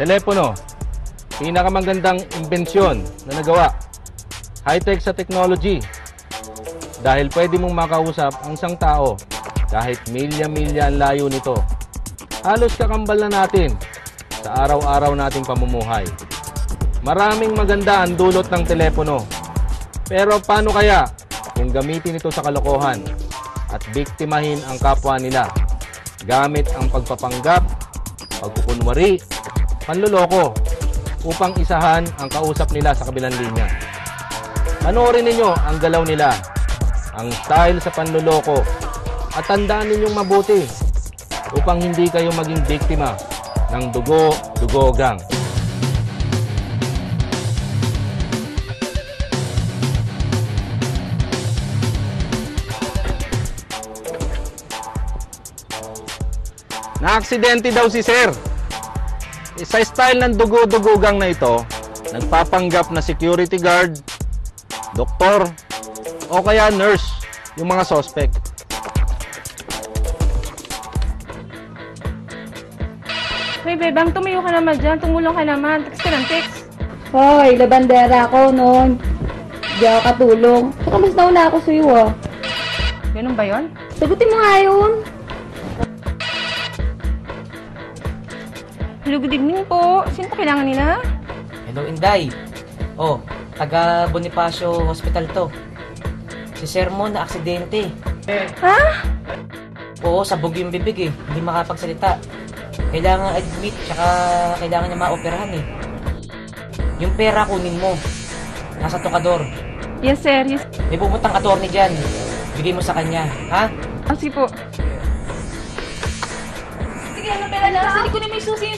Telepono, pinakamagandang imbensyon na nagawa. High-tech sa technology. Dahil pwede mong makausap ang isang tao kahit milya-milya ang layo nito. Halos kakambal na natin sa araw-araw nating pamumuhay. Maraming maganda ang dulot ng telepono. Pero paano kaya kung gamitin ito sa kalokohan at biktimahin ang kapwa nila gamit ang pagpapanggap, pagkukunwari, panloloko upang isahan ang kausap nila sa kabilang linya. Panoorin ninyo ang galaw nila, ang style sa panloloko, at tandaan ninyong mabuti upang hindi kayo maging biktima ng dugo-dugogang. Na-aksidente daw si Sir. Sa style ng dugo-dugogang na ito, nagpapanggap na security guard, doktor, o kaya nurse yung mga suspect. Hoy, bebang, tumayo ka naman dyan. Tumulong ka naman. Text ka ng text. Hoy, labandera ako noon. Hindi ako katulong. Saka mas nauna ako sa'yo ah. Ganun ba yun? Sagutin mo nga yun. Hello, good evening po. Sino po kailangan nila? Hello, Inday. Oh, taga Bonifacio Hospital to. Si Sir mo na aksidente. Ha? Oo, sabog yung bibig eh. Hindi makapagsalita. Kailangan admit, tsaka kailangan niya maoperahan eh. Yung pera kunin mo. Nasa tokador. Yes, sir. Yes. May pumuntang attorney dyan. Bigay mo sa kanya, ha? Ah, sige po. Sige, ano pera na? Sige, kunin mo yung susi.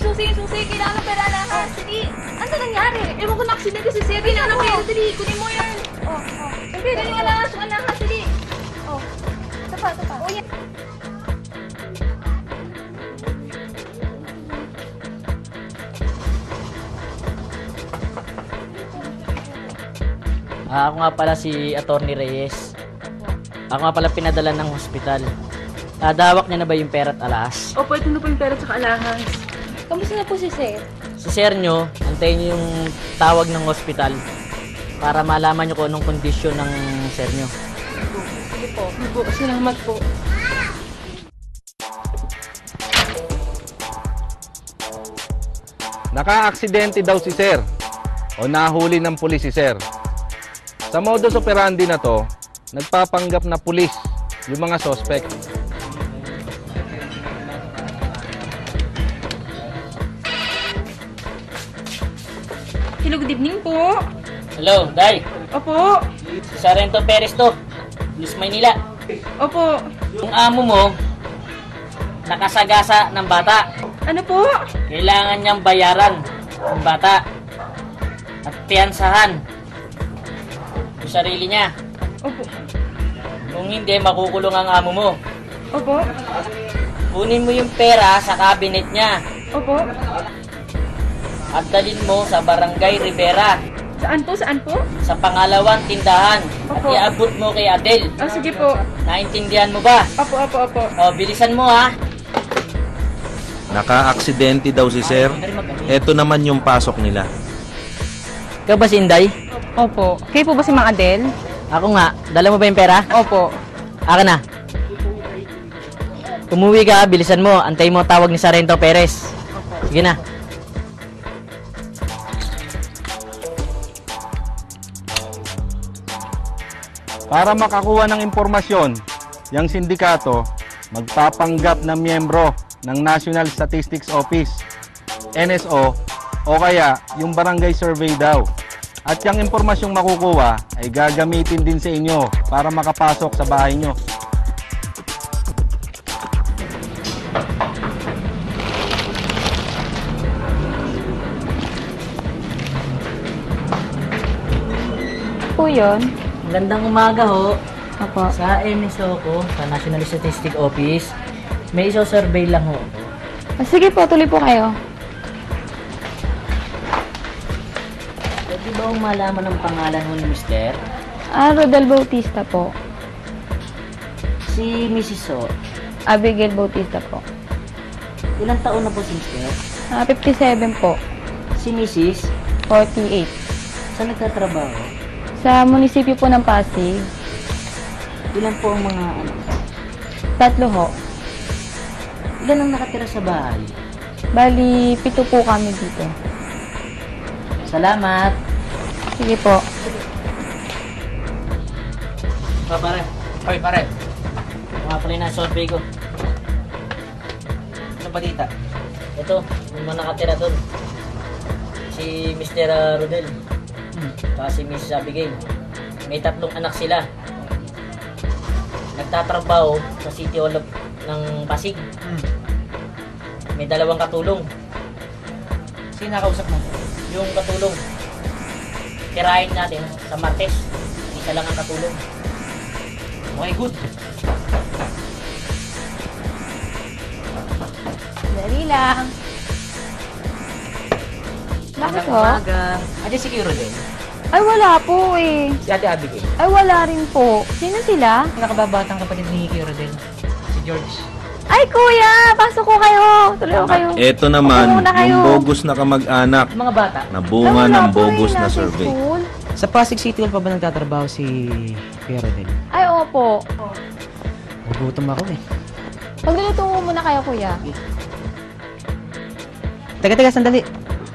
Kailangan ng pera na, ha? Sige, ano nangyari? Ewan ko na aksidente si Sir. Kailangan ng pera. Dali, kunin mo yan. Ang pera yung alangan. Dali. Tapa. Oh, yan. Ako nga pala si Attorney Reyes. Ako nga pala pinadala ng hospital. Dawak niya na ba yung pera at alas? Opo, ito na po yung pera sa alahas. Kamusta na po si Sir? Si sir nyo, antayin niyo yung tawag ng hospital para malaman niyo kung anong kondisyon ng sir nyo. Sige po. Salamat po. Naka-aksidente daw si Sir o nahuli ng pulis si Sir. Sa modus operandi na to, nagpapanggap na pulis yung mga suspect. Hello, good evening po. Hello, Day. Opo. Si Sargento Perez to. Police Maynila. Opo. Yung amo mo, nakasagasa ng bata. Ano po? Kailangan niyang bayaran ng bata at piyansahan yung sarili niya. Opo. Kung hindi, makukulong ang amo mo. Opo. Kunin mo yung pera sa cabinet niya Opo. at dalhin mo sa Barangay Rivera Saan po? sa pangalawang tindahan at Opo. iabot mo kay Adel. Ah, sige po. Naintindihan mo ba? Opo. O, bilisan mo ha. Naka-aksidente daw si Sir. Ito naman yung pasok nila. Ikaw ba si Inday? Opo. Kayo po ba si Mang Adel? Ako nga. Dala mo ba yung pera? Opo. Akin na. Umuwi ka, bilisan mo. Antayin mo tawag ni Sargento Perez. Sige na. Para makakuha ng impormasyon, yung sindikato magpapanggap na miyembro ng National Statistics Office, NSO, o kaya yung barangay survey daw. At yung impormasyong makukuha ay gagamitin din sa inyo para makapasok sa bahay nyo. Po yun? Magandang umaga ho. Opo. Sa NSO ko, sa National Statistics Office, may iso-survey lang ho. Sige po, tuloy po kayo. Pwede ba akong malaman ang pangalan mo ni Mister? Rodel Bautista po. Si Mrs. O. Abigail Bautista po. Ilang taon na po si Mister? 57 po. Si Mrs. 48. Saan nagtatrabaho? Sa munisipyo po ng Pasig, Ilan po ang mga anak? 3 ho. Ilan ang nakatira sa bahay? Bali, 7 po kami dito. Salamat. Sige po. Pare. Oy, pare. Mga pala na survey ko. Ano balita? Ito, yung mga nakatira doon. Si Mr. Rodel. Saka si Mrs. Abigail. May 3 anak sila. Nagtatrabaho sa City Hall ng Pasig. May 2 katulong. Sino nakausap mo? Yung katulong, tirahin natin sa Martes. Isa lang ang katulong. Okay, good. Dali lang. Bakit ho? Umaga. Andiyan si Kiro din. Ay, wala po eh. Si Ate Abigail. Ay, wala rin po. Sino sila? Nakababatang kapatid ni Kiro din. Si George. Ay, kuya! Pasok ko kayo! Tuloy ko kayo. Eto naman, Upo muna kayo. yung bogus na kamag-anak Mga bata. na bunga Ay, wala ng po bogus eh, na nasa survey. school. Sa Pasig City Hall pa ba nagtatrabaho si Kiro din? Ay, opo. Nagutom ako eh. Magluluto muna kayo, kuya. Teka, sandali.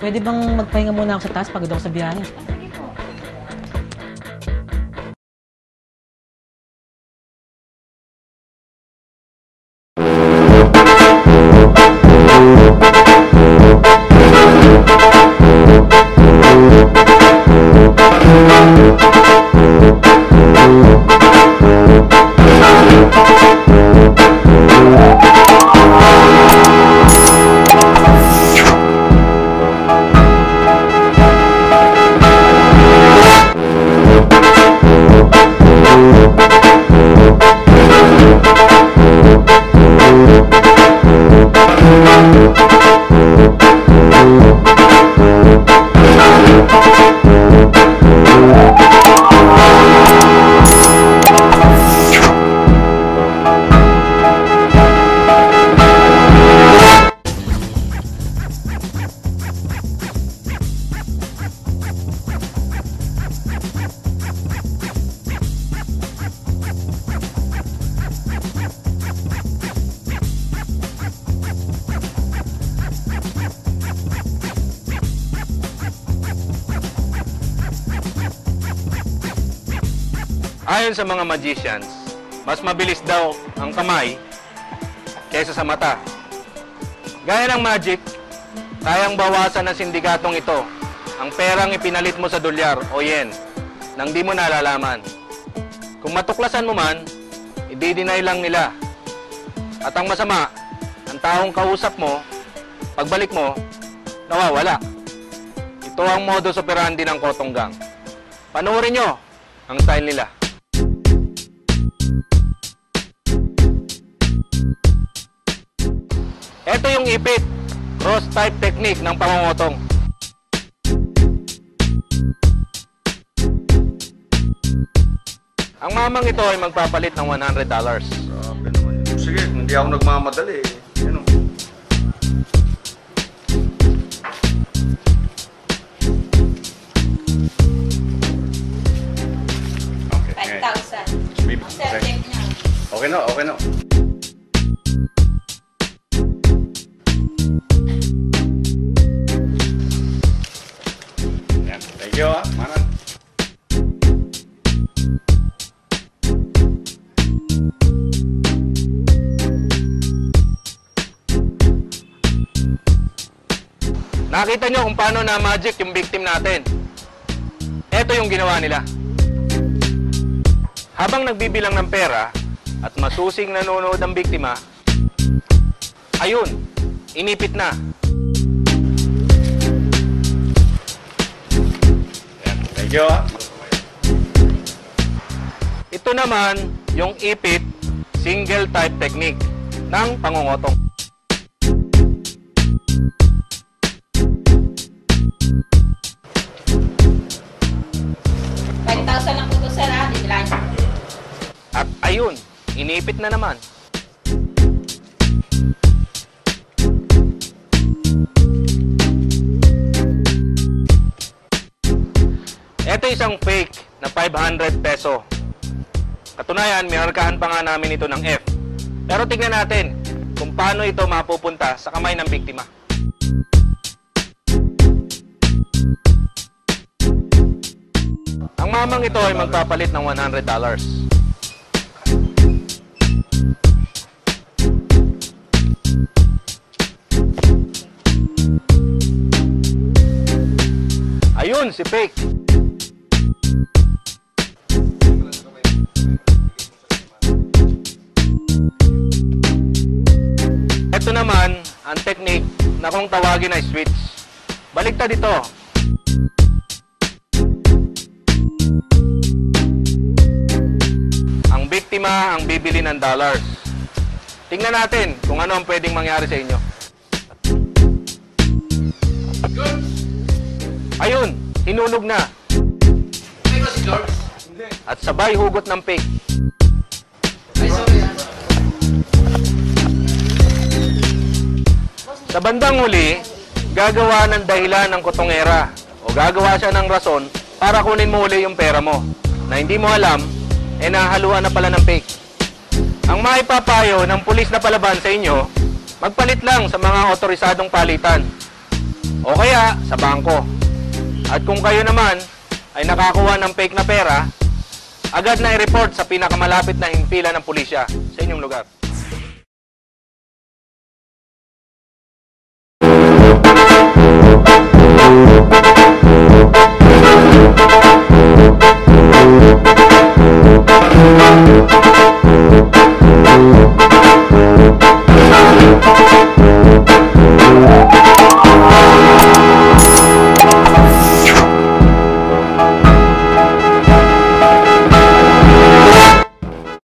Pwede bang magpahinga muna ako sa taas pagod ako sa biyahe? Ayon sa mga magicians, mas mabilis daw ang kamay kaysa sa mata. Gaya ng magic, kayang bawasan ng sindikatong ito ang perang ipinalit mo sa dolyar o yen nang di mo nalalaman. Kung matuklasan mo man, i-deny lang nila. At ang masama, ang taong kausap mo, pagbalik mo, nawawala. Ito ang modus operandi ng Cotton Gang. Panoorin nyo ang style nila. Ito yung ipit, cross type technique ng pangungutong. Ang mamang ito ay magpapalit ng $100. Grabe naman yun. Sige, hindi ako nagmamadali. Ano? Okay. 5,000. Okay na, okay na. Yan. Thank you, Manan. Nakita nyo kung paano na magic yung victim natin. Ito yung ginawa nila. Habang nagbibilang ng pera at masusing nanonood ang biktima, ayun, inipit na. Yan. Thank you, Ito naman yung ipit single type technique ng pangungutong. At ayun, inipit na naman. isang fake na 500 peso. Katunayan, minarkahan pa nga namin ito ng F. Pero tignan natin kung paano ito mapupunta sa kamay ng biktima. Ang mamang ito ay magpapalit ng $100. Ayun, si fake. Ito naman, ang technique na kung tawagin ay switch. Baliktad ito. Ang biktima ang bibili ng dollars. Tingnan natin kung ano ang pwedeng mangyari sa inyo. Ayun, hinulog na. At sabay hugot ng fake. Sa bandang huli, gagawa ng dahilan ng kotongera o gagawa siya ng rason para kunin mo uli yung pera mo na hindi mo alam, nahaluan na pala ng fake. Ang maipapayo ng pulis na palaban sa inyo, magpalit lang sa mga otorisadong palitan o kaya sa bangko. At kung kayo naman ay nakakuha ng fake na pera, agad na i-report sa pinakamalapit na himpilan ng pulisya sa inyong lugar.